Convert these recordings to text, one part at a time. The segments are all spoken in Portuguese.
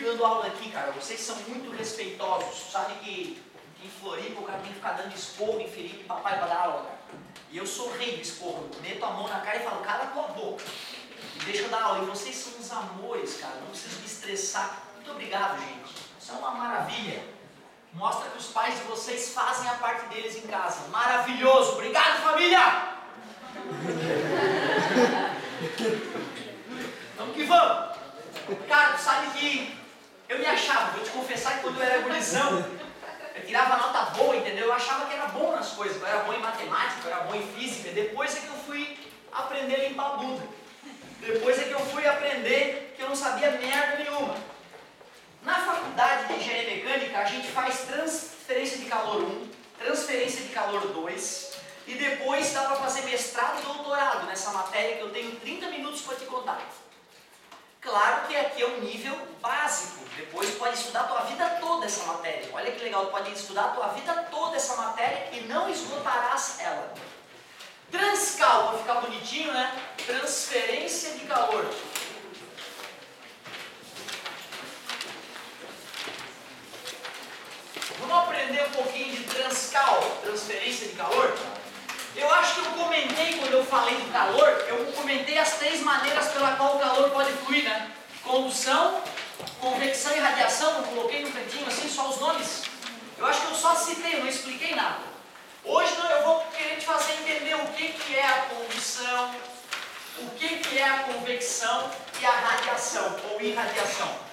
dando aula aqui, cara. Vocês são muito respeitosos. Sabe que em Floripa o cara tem que ficar dando esporro em Felipe e papai para dar aula, cara. E eu sou rei do esporro. Eu meto a mão na cara e falo, cala a tua boca. E deixa eu dar aula. E vocês são uns amores, cara. Não preciso me estressar. Muito obrigado, gente. Isso é uma maravilha. Mostra que os pais de vocês fazem a parte deles em casa. Maravilhoso. Obrigado, família! Vamos que vamos. Cara, tu sabe que eu me achava, vou te confessar que quando eu era gurizão, eu tirava nota boa, entendeu? Eu achava que era bom nas coisas, eu era bom em matemática, eu era bom em física. Depois é que eu fui aprender a limpar a bunda. Depois é que eu fui aprender que eu não sabia merda nenhuma. Na faculdade de engenharia mecânica, a gente faz transferência de calor 1, transferência de calor 2, e depois dá para fazer mestrado e doutorado nessa matéria que eu tenho 30 minutos para te contar. Claro que aqui é um nível básico, depois pode estudar a tua vida toda essa matéria. Olha que legal, tu pode estudar a tua vida toda essa matéria e não esgotarás ela. Transcal, para ficar bonitinho, né? Transferência de calor. Vamos aprender um pouquinho de transcal, transferência de calor? Eu acho que eu comentei, quando eu falei do calor, eu comentei as 3 maneiras pela qual o calor pode fluir, né? Condução, convecção e radiação, eu coloquei no cantinho assim, só os nomes. Eu acho que eu só citei, eu não expliquei nada. Hoje não, eu vou querer te fazer entender o que é a condução, o que é a convecção e a radiação, ou irradiação.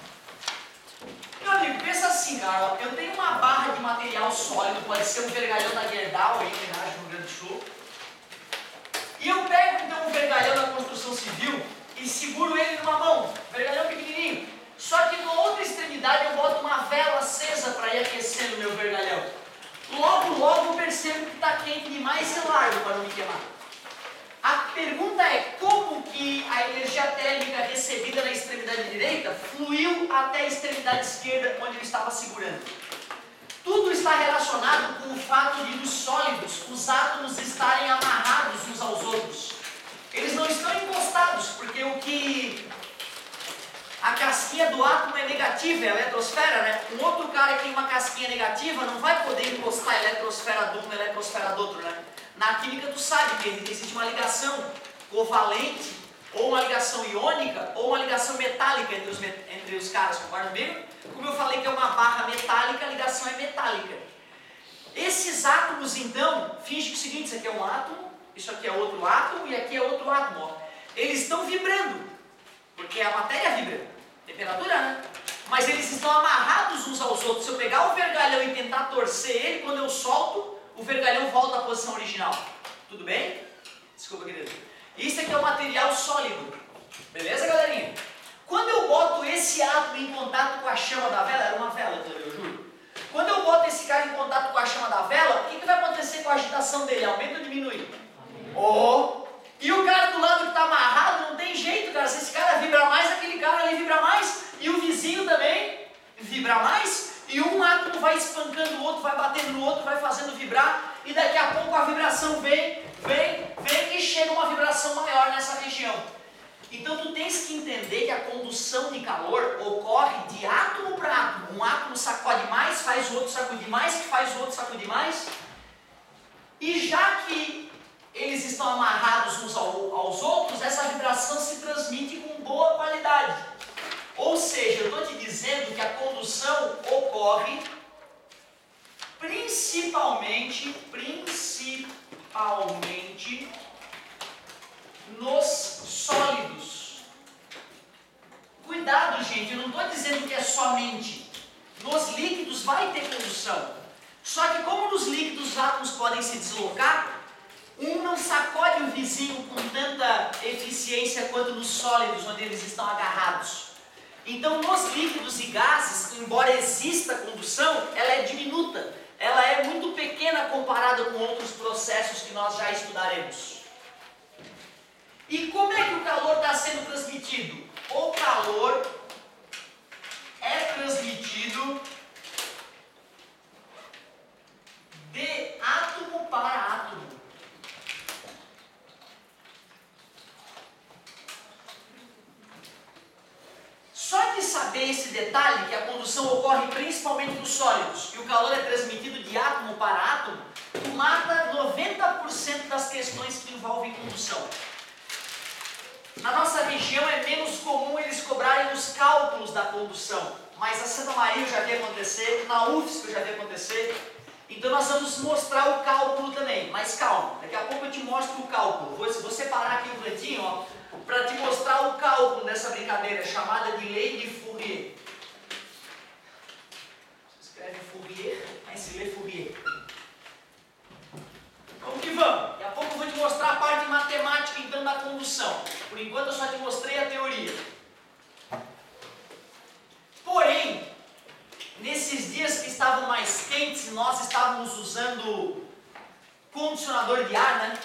Meu amigo, pensa assim, cara, eu tenho uma barra de material sólido, pode ser um vergalhão da Gerdau, aí em homenagem no Grande Sul. E eu pego então um vergalhão da construção civil e seguro ele numa mão, vergalhão pequenininho. Só que na outra extremidade eu boto uma vela acesa para ir aquecendo o meu vergalhão. Logo eu percebo que está quente demais e largo para não me queimar. A pergunta é como que a energia térmica recebida na extremidade direita fluiu até a extremidade esquerda onde eu estava segurando. Tudo está relacionado com o fato de nos sólidos os átomos estarem amarrados uns aos outros. Eles não estão encostados, porque a casquinha do átomo é negativa, é a eletrosfera, né? Um outro cara que tem uma casquinha negativa não vai poder encostar a eletrosfera de um na eletrosfera do outro, né? Na química tu sabe que existe uma ligação covalente, ou uma ligação iônica, ou uma ligação metálica entre os caras, concorda comigo? Como eu falei que é uma barra metálica, a ligação é metálica. Esses átomos então, finge que é o seguinte, isso aqui é um átomo, isso aqui é outro átomo e aqui é outro átomo, ó. Eles estão vibrando, porque a matéria vibra, temperatura, né? Mas eles estão amarrados uns aos outros. Se eu pegar o vergalhão e tentar torcer ele, quando eu solto, o vergalhão volta à posição original. Tudo bem? Desculpa, querido. Isso aqui é o material sólido. Beleza, galerinha? Quando eu boto esse átomo em contato com a chama da vela, era uma vela, eu juro. Quando eu boto esse cara em contato com a chama da vela, o que vai acontecer com a agitação dele? Aumenta ou diminui? Oh! E o cara do lado que está amarrado, não tem jeito, cara. Se esse cara vibra mais, aquele cara ali vibra mais. E o vizinho também vibra mais. E um átomo vai espancando o outro, vai batendo no outro, vai fazendo vibrar. E daqui a pouco a vibração vem e chega uma vibração maior nessa região. Então tu tens que entender que a condução de calor ocorre de átomo para átomo. Um átomo sacode mais, faz o outro sacudir mais, que faz o outro sacudir mais. E já que eles estão amarrados uns aos outros, essa vibração se transmite com boa qualidade. Ou seja, eu estou te dizendo que a condução ocorre principalmente nos sólidos. Cuidado, gente, eu não estou dizendo que é somente. Nos líquidos vai ter condução. Só que como nos líquidos os átomos podem se deslocar, um não sacode o vizinho com tanta eficiência quanto nos sólidos, onde eles estão agarrados. Então, nos líquidos e gases, embora exista condução, ela é diminuta. Ela é muito pequena comparada com outros processos que nós já estudaremos. E como é que o calor está sendo transmitido? O calor é transmitido de átomo para átomo. Só de saber tem esse detalhe que a condução ocorre principalmente nos sólidos e o calor é transmitido de átomo para átomo, tu mata 90% das questões que envolvem condução. Na nossa região é menos comum eles cobrarem os cálculos da condução, mas a Santa Maria eu já vi acontecer, na UFSC eu já vi acontecer. Então nós vamos mostrar o cálculo também, mas calma, daqui a pouco eu te mostro o cálculo. Vou separar aqui um cantinho, ó, para te mostrar o cálculo dessa brincadeira chamada de lei de Fourier. Se escreve Fourier, mas se lê Fourier. Vamos que vamos. Daqui a pouco eu vou te mostrar a parte matemática então da condução. Por enquanto eu só te mostrei a teoria. Porém, nesses dias que estavam mais quentes, nós estávamos usando condicionador de ar, né?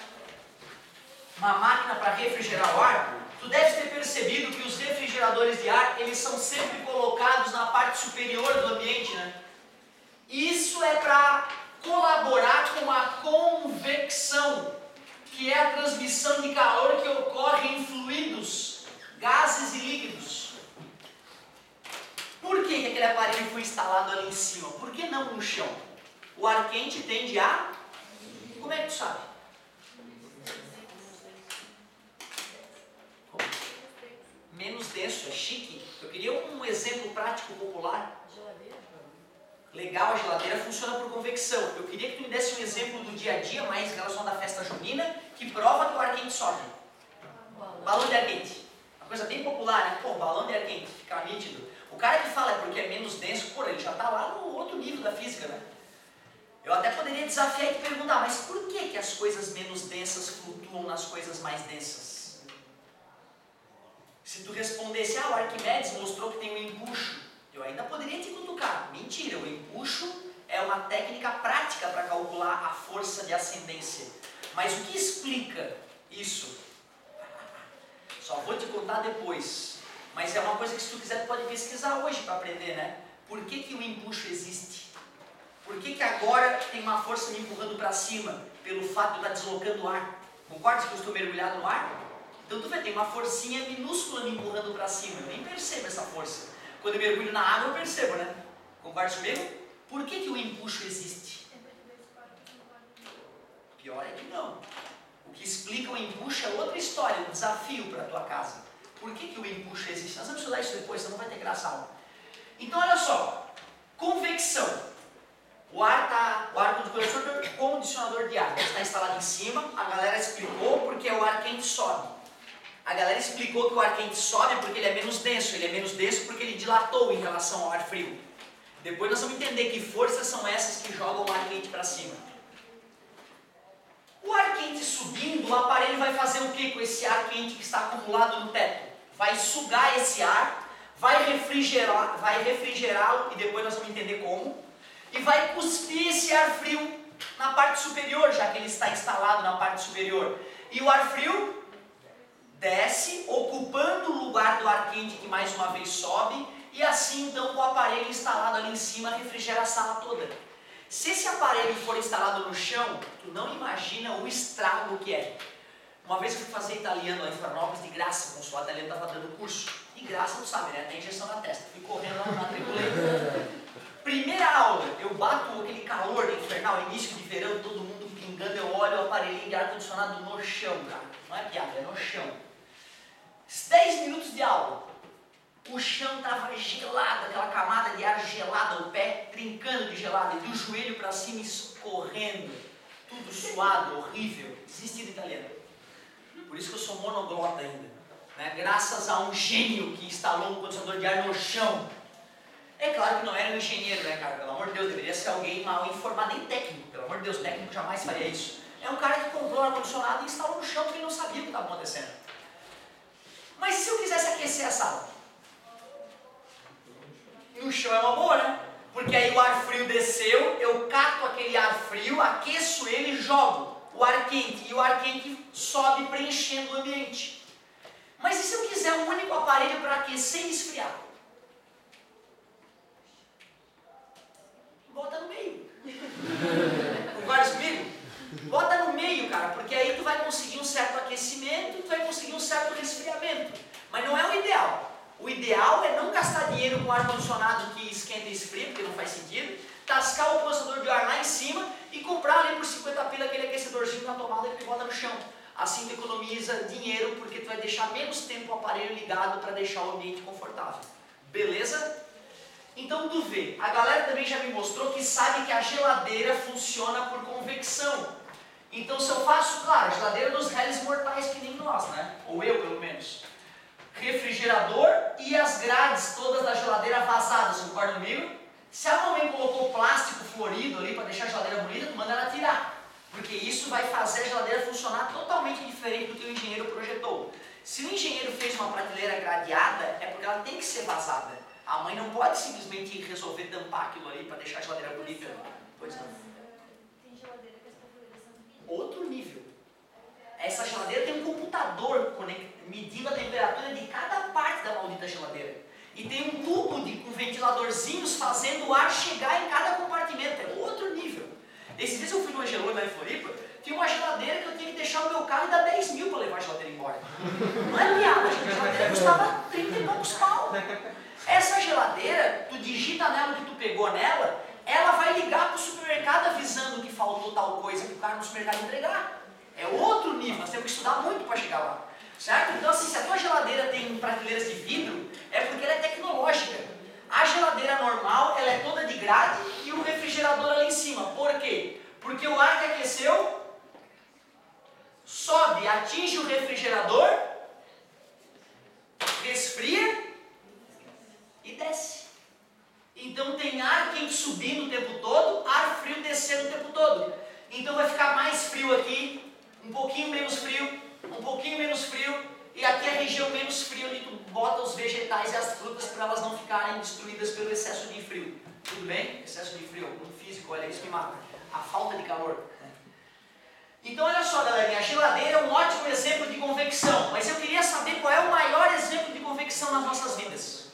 Uma máquina para refrigerar o ar. Tu deves ter percebido que os refrigeradores de ar, eles são sempre colocados na parte superior do ambiente, né? Isso é para colaborar com a convecção, que é a transmissão de calor que ocorre em fluidos, gases e líquidos. Por que aquele aparelho foi instalado ali em cima? Por que não no chão? O ar quente tende a... Como é que tu sabe? Como? Menos denso, é chique. Eu queria um exemplo prático popular. Legal, a geladeira funciona por convecção. Eu queria que tu me desse um exemplo do dia a dia, mais em relação à festa junina, que prova que o ar quente sobe. Balão de ar quente. Uma coisa bem popular, né? Pô, balão de ar quente, fica nítido. O cara que fala é porque é menos denso, pô, ele já está lá no outro nível da física, né? Eu até poderia desafiar e te perguntar, mas por que as coisas menos densas flutuam nas coisas mais densas? Se tu respondesse, o Arquimedes mostrou que tem um empuxo, eu ainda poderia te cutucar. Mentira, o empuxo é uma técnica prática para calcular a força de ascendência. Mas o que explica isso? Só vou te contar depois. Mas é uma coisa que se tu quiser tu pode pesquisar hoje para aprender, né? Por que o empuxo existe? Por que agora tem uma força me empurrando para cima? Pelo fato de eu estar deslocando o ar. Concorda que eu estou mergulhado no ar? Então tu vê, tem uma forcinha minúscula me empurrando para cima. Eu nem percebo essa força. Quando eu mergulho na água eu percebo, né? Concorda comigo? Por que o empuxo existe? Pior é que não. O que explica o empuxo é outra história, um desafio para a tua casa. Por que o empuxo existe? Nós vamos estudar isso depois, senão não vai ter graça a aula. Então olha só, convecção. O ar condicionador de ar está instalado em cima, a galera explicou porque o ar quente sobe. A galera explicou que o ar quente sobe porque ele é menos denso. Ele é menos denso porque ele dilatou em relação ao ar frio. Depois nós vamos entender que forças são essas que jogam o ar quente para cima. O ar quente subindo, o aparelho vai fazer o que com esse ar quente que está acumulado no teto? Vai sugar esse ar, vai refrigerá-lo, e depois nós vamos entender como, e vai cuspir esse ar frio na parte superior, já que ele está instalado na parte superior. E o ar frio desce, ocupando o lugar do ar quente que mais uma vez sobe, e assim então o aparelho instalado ali em cima refrigera a sala toda. Se esse aparelho for instalado no chão, tu não imagina o estrago que é. Uma vez eu fui fazer italiano lá em Florianópolis, de graça, o consulado italiano estava dando curso. De graça, não sabe, né? Tem injeção na testa. Fui correndo lá, matriculei. Primeira aula, eu bato aquele calor infernal, início de verão, todo mundo pingando, eu olho o aparelhinho de ar-condicionado no chão, cara. Não é piada, é no chão. 10 minutos de aula. O chão estava gelado, aquela camada de ar gelada, o pé trincando de gelado, e do joelho para cima escorrendo, tudo suado, horrível. Desisti do italiano. Por isso que eu sou monoglota ainda, né? Graças a um gênio que instalou um condicionador de ar no chão. É claro que não era um engenheiro, né, cara? Pelo amor de Deus, deveria ser alguém mal informado, nem técnico. Pelo amor de Deus, técnico jamais faria isso. É um cara que comprou um ar-condicionado e instalou no chão porque ele não sabia o que estava acontecendo. Mas se eu quisesse aquecer a sala? E o chão é uma boa, né? Porque aí o ar frio desceu, eu cato aquele ar frio, aqueço ele e jogo o ar quente. E o ar quente sobe preenchendo o ambiente. Mas e se eu quiser um único aparelho para aquecer e esfriar? Bota no meio. Concorda comigo? Bota no meio, cara, porque aí tu vai conseguir um certo aquecimento e tu vai conseguir um certo resfriamento. Mas não é o ideal. O ideal é não gastar dinheiro com ar-condicionado que esquenta e esfria, porque não faz sentido, tascar o processador de ar lá em cima e comprar ali por 50 pila aquele aquecedorzinho na tomada que bota no chão. Assim tu economiza dinheiro, porque tu vai deixar menos tempo o aparelho ligado para deixar o ambiente confortável. Beleza? Então tu vê, a galera também já me mostrou que sabe que a geladeira funciona por convecção. Então se eu faço, claro, a geladeira dos réis mortais que nem nós, né? Ou eu pelo menos. Refrigerador e as grades todas da geladeira vazadas, concorda comigo? Se a mamãe colocou plástico florido ali para deixar a geladeira bonita, tu manda ela tirar. Porque isso vai fazer a geladeira funcionar totalmente diferente do que o engenheiro projetou. Se o engenheiro fez uma prateleira gradeada, é porque ela tem que ser vazada. A mãe não pode simplesmente resolver tampar aquilo ali para deixar a geladeira bonita. Pois não. Tem geladeira que as prateleiras são pequenas. Outro nível. Essa geladeira tem um computador medindo a temperatura de cada parte da maldita geladeira. E tem um tubo com ventiladorzinhos fazendo o ar chegar em cada compartimento. É outro nível. Esses dias eu fui no Angelô lá em Floripa, tinha uma geladeira que eu tinha que deixar o meu carro e dar 10 mil para levar a geladeira embora. Não é piada, a geladeira custava 30 e poucos pau. Essa geladeira, tu digita nela o que tu pegou nela, ela vai ligar para o supermercado avisando que faltou tal coisa para o cara no supermercado entregar. É outro nível, nós temos que estudar muito para chegar lá. Certo? Então assim, se a tua geladeira tem prateleiras de vidro, é porque ela é tecnológica. A geladeira normal, ela é toda de grade e o refrigerador ali em cima. Por quê? Porque o ar que aqueceu sobe, atinge o refrigerador, resfria e desce. Então tem ar quente subindo o tempo todo, ar frio descendo o tempo todo. Então vai ficar mais frio aqui, um pouquinho menos frio, um pouquinho menos frio, e aqui a região menos fria, onde tu bota os vegetais e as frutas para elas não ficarem destruídas pelo excesso de frio. Tudo bem? Excesso de frio, algum físico, olha, isso me mata. A falta de calor. Então olha só, galerinha, a geladeira é um ótimo exemplo de convecção, mas eu queria saber qual é o maior exemplo de convecção nas nossas vidas.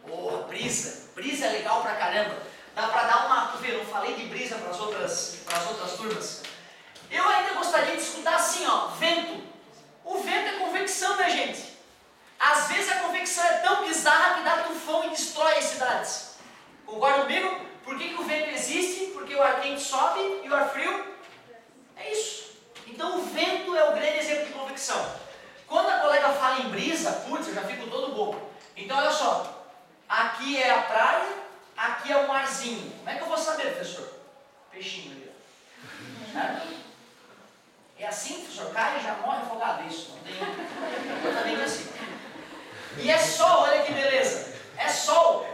Porra, brisa. Brisa é legal pra caramba. Dá pra dar uma... Tu vê, eu não falei de brisa para as outras turmas. Eu ainda gostaria de escutar assim, ó, vento. O vento é convecção, né, gente? Às vezes a convecção é tão bizarra que dá tufão e destrói as cidades. Concorda comigo? Por que o vento existe? Porque o ar quente sobe e o ar frio... É isso. Então o vento é o grande exemplo de convecção. Quando a colega fala em brisa, putz, eu já fico todo bobo. Então olha só. Aqui é a praia, aqui é o marzinho. Como é que eu vou saber, professor? Peixinho ali, ó. Certo? É assim, professor, cai e já morre afogado. Isso, não tem comportamento assim. E é sol, olha que beleza. É sol.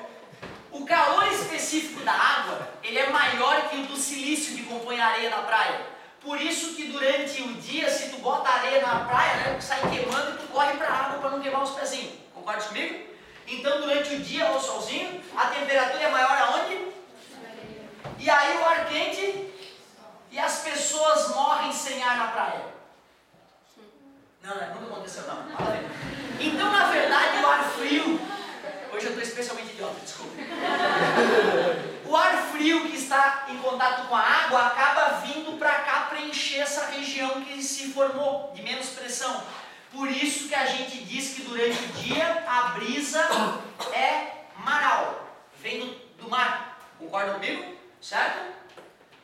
O calor específico da água, ele é maior que o do silício que compõe a areia da praia. Por isso que durante o dia, se tu bota areia na praia, né, sai queimando e tu corre para a água para não queimar os pezinhos. Concorda comigo? Então durante o dia, ao solzinho, a temperatura é maior aonde? E aí o ar quente e as pessoas morrem sem ar na praia. Não, nunca aconteceu não. Então na verdade o ar frio, hoje eu estou especialmente idiota, desculpa. O ar frio que está em contato com a água acaba vindo para cá preencher essa região que se formou, de menos pressão. Por isso que a gente diz que durante o dia a brisa é maral, vem do mar. Concorda comigo? Certo?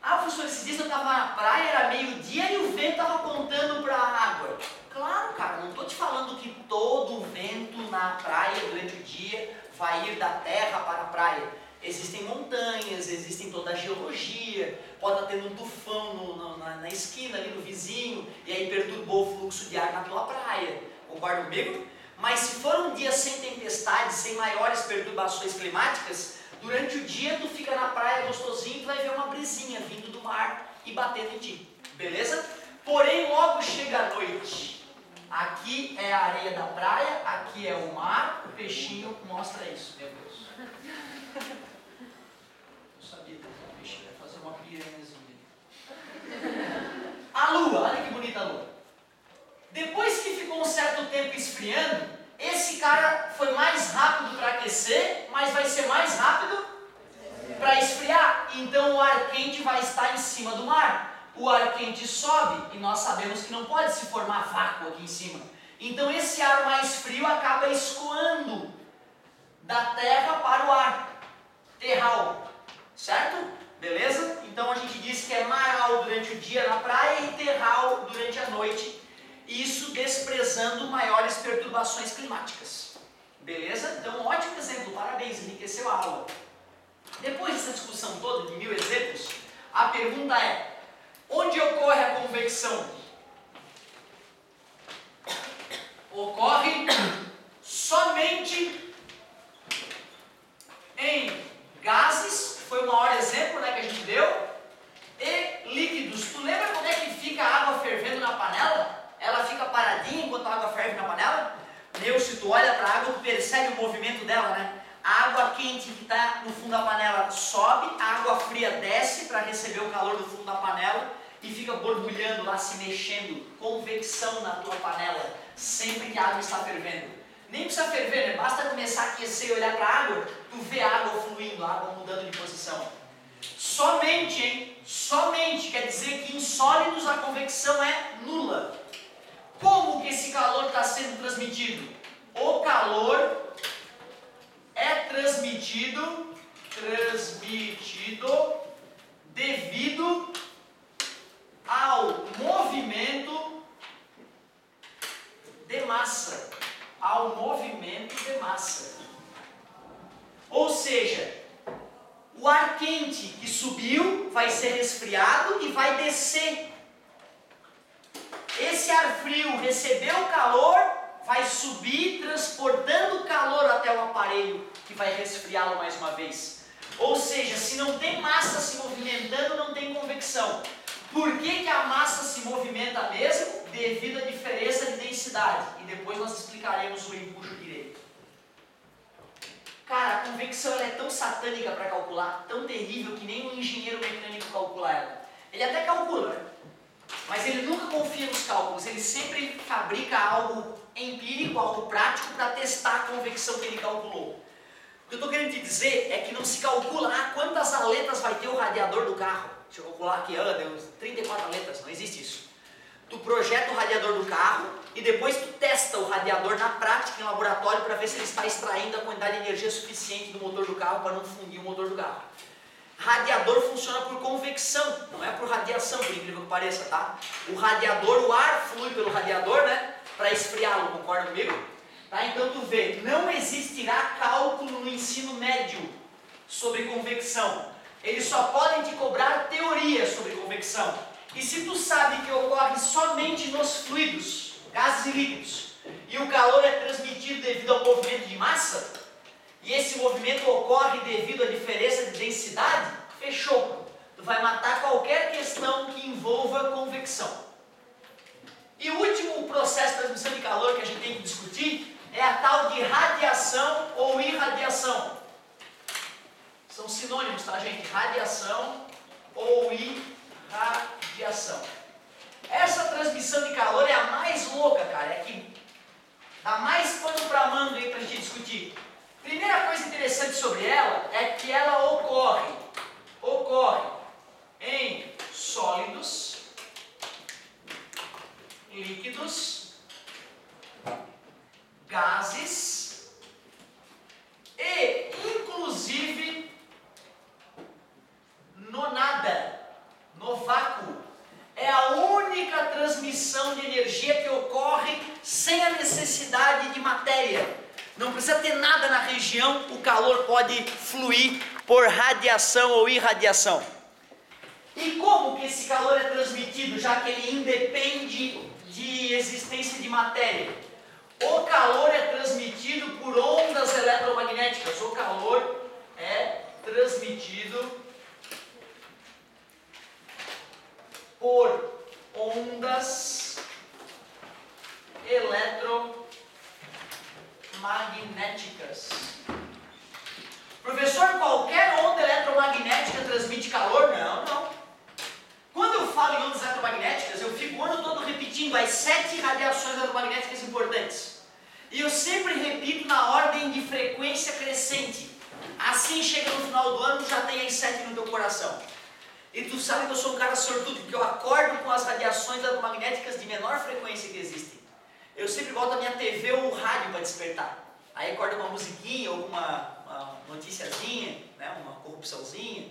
Ah, professor, esses dias eu estava na praia, era meio-dia e o vento estava apontando para a água. Claro, cara, não estou te falando que todo o vento na praia durante o dia vai ir da terra para a praia. Existem montanhas, existem toda a geologia, pode estar tendo um tufão na esquina ali no vizinho, e aí perturbou o fluxo de ar naquela praia. Concorda comigo? Mas se for um dia sem tempestades, sem maiores perturbações climáticas, durante o dia tu fica na praia gostosinho e tu vai ver uma brisinha vindo do mar e batendo em ti. Beleza? Porém, logo chega a noite. Aqui é a areia da praia, aqui é o mar, o peixinho mostra isso, meu Deus. Eu sabia que o peixinho ia fazer uma piranhazinha. A lua, olha que bonita a lua. Depois que ficou um certo tempo esfriando, esse cara foi mais rápido para aquecer, mas vai ser mais rápido para esfriar. Então o ar quente vai estar em cima do mar. O ar quente sobe e nós sabemos que não pode se formar vácuo aqui em cima. Então esse ar mais frio acaba escoando da terra para o ar terral, certo? Beleza? Então a gente diz que é maral durante o dia na praia e terral durante a noite, isso desprezando maiores perturbações climáticas. Beleza? Então ótimo exemplo, parabéns, enriqueceu a aula. Depois dessa discussão toda de 1000 exemplos, a pergunta é: onde ocorre a convecção? Ocorre somente em gases, foi o maior exemplo, né, que a gente deu, e líquidos. Tu lembra como é que fica a água fervendo na panela? Ela fica paradinha enquanto a água ferve na panela? Meu, se tu olha para a água, tu percebe o movimento dela, né? A água quente que está no fundo da panela sobe, a água fria desce para receber o calor do fundo da panela e fica borbulhando lá, se mexendo, convecção na tua panela, sempre que a água está fervendo. Nem precisa ferver, né? Basta começar a aquecer e olhar para a água, tu vê a água fluindo, a água mudando de posição. Somente, hein? Somente, quer dizer que em sólidos a convecção é nula. Como que esse calor está sendo transmitido? O calor é transmitido devido ao movimento de massa. Ao movimento de massa. Ou seja, o ar quente que subiu vai ser resfriado e vai descer. Esse ar frio recebeu o calor, vai subir transportando calor até o aparelho que vai resfriá-lo mais uma vez. Ou seja, se não tem massa se movimentando, não tem convecção. Por que a massa se movimenta mesmo? Devido à diferença de densidade. E depois nós explicaremos o empuxo direito. Cara, a convecção ela é tão satânica para calcular, tão terrível que nem um engenheiro mecânico calcula ela. Ele até calcula, né? Mas ele nunca confia nos cálculos, ele sempre fabrica algo empírico, algo prático para testar a convecção que ele calculou. O que eu estou querendo te dizer é que não se calcula quantas aletas vai ter o radiador do carro. Deixa eu calcular aqui, deu 34 aletas, não existe isso. Tu projeta o radiador do carro e depois tu testa o radiador na prática em laboratório para ver se ele está extraindo a quantidade de energia suficiente do motor do carro para não fundir o motor do carro. Radiador funciona por convecção, não é por radiação, por incrível que pareça, tá? O radiador, o ar flui pelo radiador, né? Para esfriá-lo, concorda comigo? Tá? Então tu vê, não existirá cálculo no ensino médio sobre convecção. Eles só podem te cobrar teoria sobre convecção. E se tu sabe que ocorre somente nos fluidos, gases e líquidos, e o calor é transmitido devido ao movimento de massa, e esse movimento ocorre devido à diferença de densidade, fechou. Tu vai matar qualquer questão que envolva convecção. E o último processo de transmissão de calor que a gente tem que discutir é a tal de radiação ou irradiação. São sinônimos, tá, gente? Radiação ou irradiação. Essa transmissão de calor é a mais louca, cara. É que dá mais pano para manga aí pra gente discutir. Primeira coisa interessante sobre ela é que ela ocorre em sólidos, líquidos, gases e, inclusive, no nada, no vácuo. É a única transmissão de energia que ocorre sem a necessidade de matéria. Não precisa ter nada na região, o calor pode fluir por radiação ou irradiação. E como que esse calor é transmitido, já que ele independe de existência de matéria? O calor é transmitido por ondas eletromagnéticas. O calor é transmitido por ondas eletromagnéticas. Professor, qualquer onda eletromagnética transmite calor? Não. Quando eu falo em ondas eletromagnéticas, eu fico o ano todo repetindo as 7 radiações eletromagnéticas importantes. E eu sempre repito na ordem de frequência crescente. Assim chega no final do ano, já tem as 7 no teu coração. E tu sabe que eu sou um cara sortudo, porque eu acordo com as radiações eletromagnéticas de menor frequência que existem. eu sempre boto a minha TV ou o rádio para despertar. Aí acorda uma musiquinha ou uma noticiazinha, né, uma corrupçãozinha.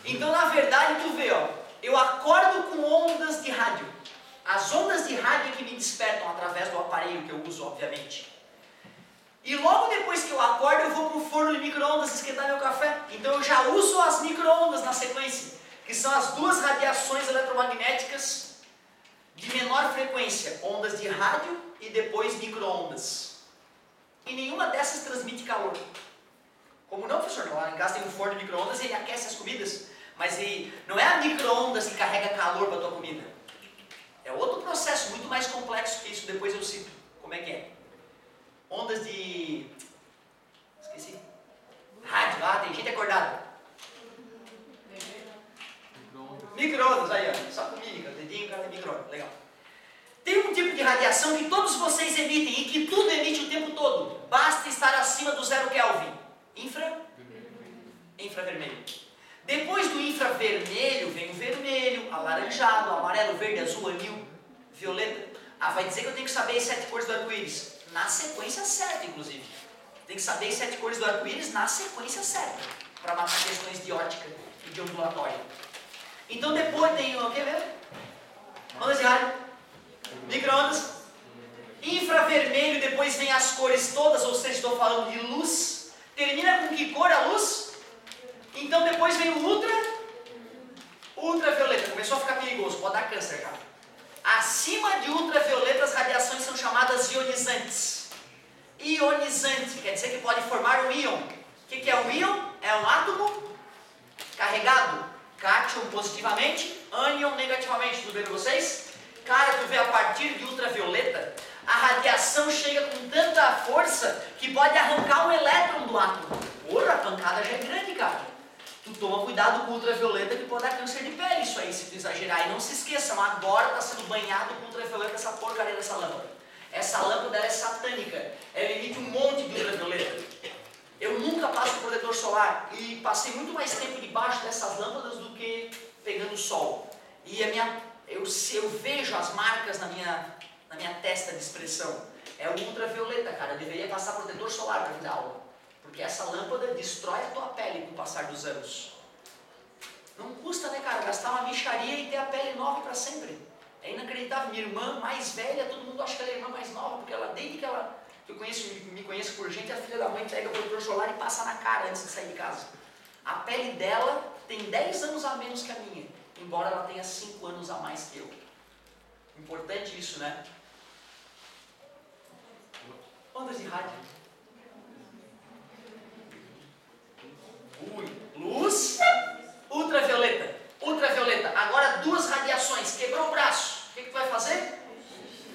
Então, na verdade, tu vê, ó, eu acordo com ondas de rádio. As ondas de rádio é que me despertam através do aparelho que eu uso, obviamente. E logo depois que eu acordo, eu vou para o forno de micro-ondas esquentar meu café. Então eu já uso as micro-ondas na sequência, que são as duas radiações eletromagnéticas de menor frequência, ondas de rádio e depois micro-ondas. E nenhuma dessas transmite calor. Como não, professor? Lá em casa tem um forno de micro-ondas e ele aquece as comidas, mas não é a micro-ondas que carrega calor para a tua comida. É outro processo muito mais complexo que isso, depois eu cito como é que é. Ondas de... esqueci. Rádio, tem gente acordada. Micro-ondas, aí ó, só com mímica, dedinho, cara de micro-ondas, legal. Tem um tipo de radiação que todos vocês emitem e que tudo emite o tempo todo. Basta estar acima do 0 Kelvin. Infravermelho. Depois do infravermelho vem o vermelho, alaranjado, amarelo, verde, azul, anil, violeta. Vai dizer que eu tenho que saber as 7 cores do arco-íris. Na sequência certa, inclusive. Tem que saber as 7 cores do arco-íris na sequência certa. Para matar questões de ótica e de ondulatória. Então depois tem o que mesmo? Ondas de rádio. Micro-ondas. Infravermelho, depois vem as cores todas, ou seja, estou falando de luz. Termina com que cor a luz? Então depois vem o ultravioleta. Começou a ficar perigoso, pode dar câncer já. Acima de ultravioleta as radiações são chamadas ionizantes. Ionizante quer dizer que pode formar um íon. O que é um íon? É um átomo carregado. Cátion positivamente, ânion negativamente. Tudo bem com vocês? Cara, tu vê, a partir de ultravioleta, a radiação chega com tanta força que pode arrancar um elétron do átomo. Porra, a pancada já é grande, cara. Tu toma cuidado com ultravioleta que pode dar câncer de pele, isso aí, se tu exagerar. E não se esqueçam, agora está sendo banhado com ultravioleta essa porcaria dessa lâmpada. Essa lâmpada é satânica, ela emite um monte de ultravioleta. Eu nunca passo protetor solar e passei muito mais tempo debaixo dessas lâmpadas do que pegando o sol. E eu vejo as marcas na minha testa de expressão. É o ultravioleta, cara. Eu deveria passar protetor solar para vir dar aula. Porque essa lâmpada destrói a tua pele com o passar dos anos. Não custa, né, cara, gastar uma micharia e ter a pele nova para sempre. É inacreditável. Minha irmã mais velha, todo mundo acha que ela é a irmã mais nova, porque ela, desde que eu me conheço por gente, a filha da mãe pega o protetor solar e passa na cara antes de sair de casa. A pele dela tem 10 anos a menos que a minha, embora ela tenha 5 anos a mais que eu. Importante isso, né? Ondas de rádio. Luz, ultravioleta. Ultravioleta. Agora duas radiações. Quebrou o braço. O que tu vai fazer?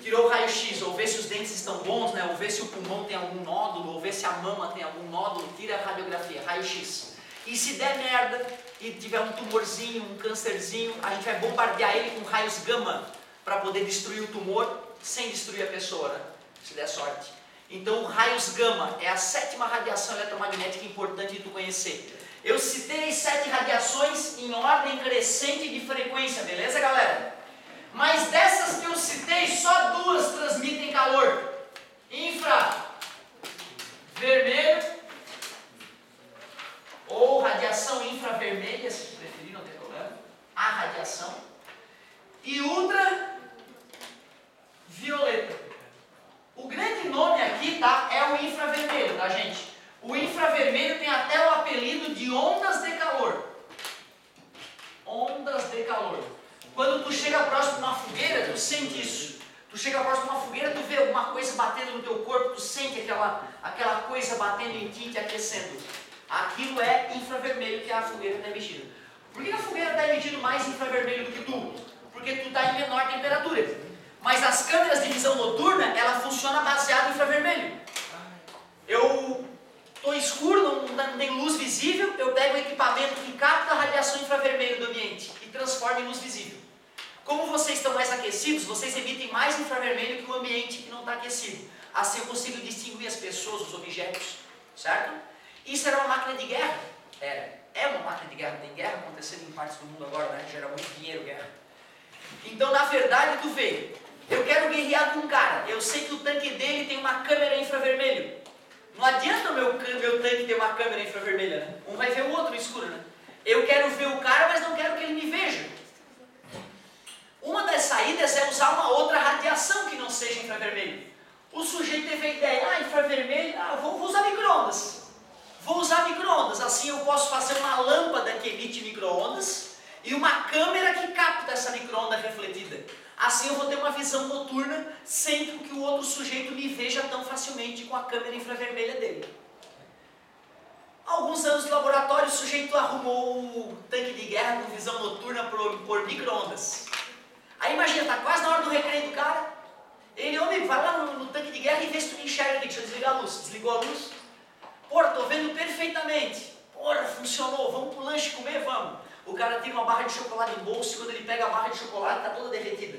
Tirou o raio-x, ou ver se os dentes estão bons, né? Ou ver se o pulmão tem algum nódulo, ou ver se a mama tem algum nódulo. Tira a radiografia, raio-x. E se der merda e tiver um tumorzinho, um câncerzinho, a gente vai bombardear ele com raios gama para poder destruir o tumor sem destruir a pessoa, né? Se der sorte. Então, raios gama é a 7ª radiação eletromagnética importante de tu conhecer. Eu citei 7 radiações em ordem crescente de frequência, beleza, galera? Mas dessas que eu citei, só 2 transmitem calor. Infravermelho, ou radiação infravermelha, se preferir, não tem problema. A radiação. E ultravioleta. O grande nome aqui, tá, é o infravermelho, tá, gente? O infravermelho tem até o apelido de ondas de calor. Ondas de calor. Quando tu chega próximo de uma fogueira, tu sente isso. Tu chega próximo de uma fogueira, tu vê alguma coisa batendo no teu corpo, tu sente aquela coisa batendo em ti, te aquecendo. Aquilo é infravermelho que a fogueira está emitindo. Por que a fogueira está emitindo mais infravermelho do que tu? Porque tu está em menor temperatura. Mas as câmeras de visão noturna, ela funciona baseada em infravermelho. Eu estou escuro, não tem luz visível, eu pego o equipamento que capta a radiação infravermelho do ambiente e transforma em luz visível. Como vocês estão mais aquecidos, vocês emitem mais infravermelho que o ambiente que não está aquecido. Assim eu consigo distinguir as pessoas, os objetos, certo? Isso era uma máquina de guerra. É uma máquina de guerra. Tem guerra acontecendo em partes do mundo agora, né? Gera muito dinheiro, guerra. Então, na verdade, tu vê, eu quero guerrear com um cara. Eu sei adianta o meu tanque ter uma câmera infravermelha, né? Um vai ver o outro no escuro, né? Eu quero ver o cara, mas não quero que ele me veja. Uma das saídas é usar uma outra radiação que não seja infravermelho. O sujeito teve a ideia, infravermelho, vou usar micro-ondas. Vou usar micro-ondas, assim eu posso fazer uma lâmpada que emite micro-ondas e uma câmera que capta essa micro-onda refletida. Assim eu vou ter uma visão noturna sem que o outro sujeito me veja tão facilmente com a câmera infravermelha dele. Alguns anos de laboratório, o sujeito arrumou o tanque de guerra com visão noturna por micro-ondas. Aí imagina, tá quase na hora do recreio do cara, ele, homem, vai lá no tanque de guerra e vê se tu me enxerga aqui, deixa eu desligar a luz. Desligou a luz. Porra, tô vendo perfeitamente. Porra, funcionou, vamos pro lanche comer, vamos. O cara tira uma barra de chocolate no bolso e quando ele pega a barra de chocolate tá toda derretida.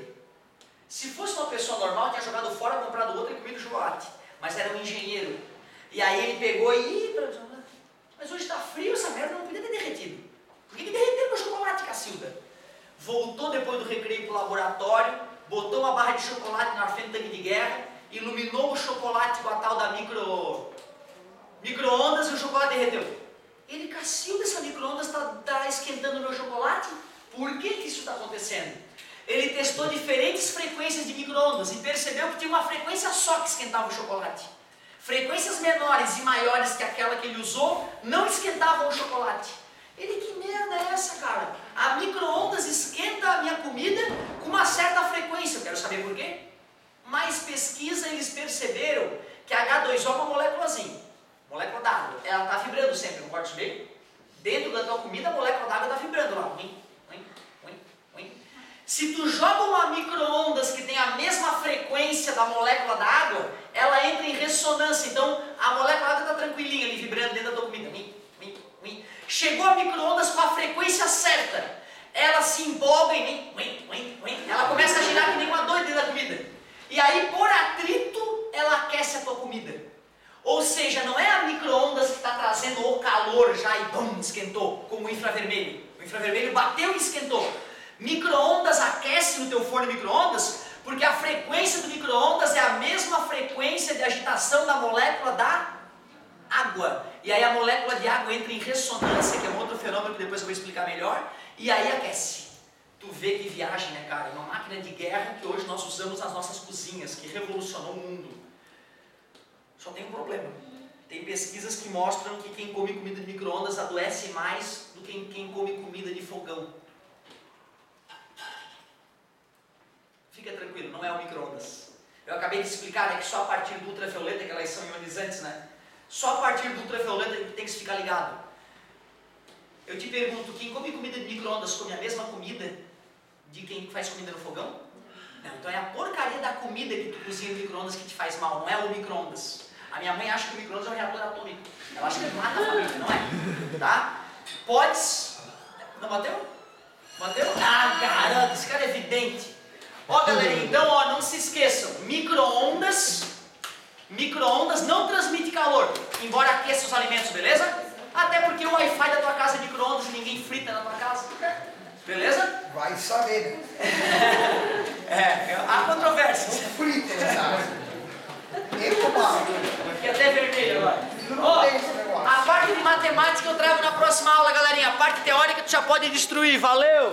Se fosse uma pessoa normal, tinha jogado fora, comprado outra e comido o chocolate. Mas era um engenheiro. E aí ele pegou e... Mas hoje tá frio, essa merda não podia ter derretido. Por que derreteu meu chocolate, Cacilda? Voltou depois do recreio pro laboratório, botou uma barra de chocolate na frente do tanque de guerra, iluminou o chocolate com a tal da micro-ondas e o chocolate derreteu. Ele, Cacilda, essa micro-ondas está esquentando o meu chocolate? Por que isso está acontecendo? Ele testou diferentes frequências de micro-ondas e percebeu que tinha uma frequência só que esquentava o chocolate. Frequências menores e maiores que aquela que ele usou não esquentavam o chocolate. Ele, que merda é essa, cara? A micro-ondas esquenta a minha comida com uma certa frequência. Eu quero saber por quê? Mais pesquisa, eles perceberam que H2O é uma moléculazinha. Molécula d'água. Ela está vibrando sempre, não pode subir? Dentro da tua comida, a molécula d'água está vibrando lá. Se tu joga uma micro-ondas que tem a mesma frequência da molécula d'água, ela entra em ressonância. Então, a molécula d'água está tranquilinha ali, vibrando dentro da tua comida. Chegou a micro-ondas com a frequência certa. Ela se empolga e ela começa a girar que nem uma doida dentro da comida. E aí, por atrito, ela aquece a tua comida. Ou seja, não é a micro-ondas que está trazendo o calor já e bum, esquentou, como o infravermelho. O infravermelho bateu e esquentou. Micro-ondas aquece no teu forno micro-ondas porque a frequência do micro-ondas é a mesma frequência de agitação da molécula da água. E aí a molécula de água entra em ressonância, que é um outro fenômeno que depois eu vou explicar melhor, e aí aquece. Tu vê que viagem, né, cara? É uma máquina de guerra que hoje nós usamos nas nossas cozinhas, que revolucionou o mundo. Só tem um problema. Tem pesquisas que mostram que quem come comida de micro-ondas adoece mais do que quem come comida de fogão. Fica tranquilo, não é o micro-ondas. Eu acabei de explicar, né, que só a partir do ultravioleta, que elas são ionizantes, né? Só a partir do ultravioleta tem que se ficar ligado. Eu te pergunto, quem come comida de micro-ondas come a mesma comida de quem faz comida no fogão? Não, então é a porcaria da comida que tu cozinha no micro-ondas que te faz mal, não é o micro-ondas. A minha mãe acha que o micro-ondas é um reator atômico. Ela acha que mata a família, não é? Tá? Podes... Não bateu? Bateu? Ah, garanto, esse cara é evidente. Ó, galerinha, então, ó, não se esqueçam, micro-ondas não transmite calor, embora aqueça os alimentos, beleza? Até porque o Wi-Fi da tua casa é micro-ondas e ninguém frita na tua casa, beleza? Vai saber, né? Há controvérsias. Não frita, né? Aqui até vermelho agora. Não tem esse negócio. A parte de matemática eu trago na próxima aula, galerinha. A parte teórica tu já pode destruir, valeu!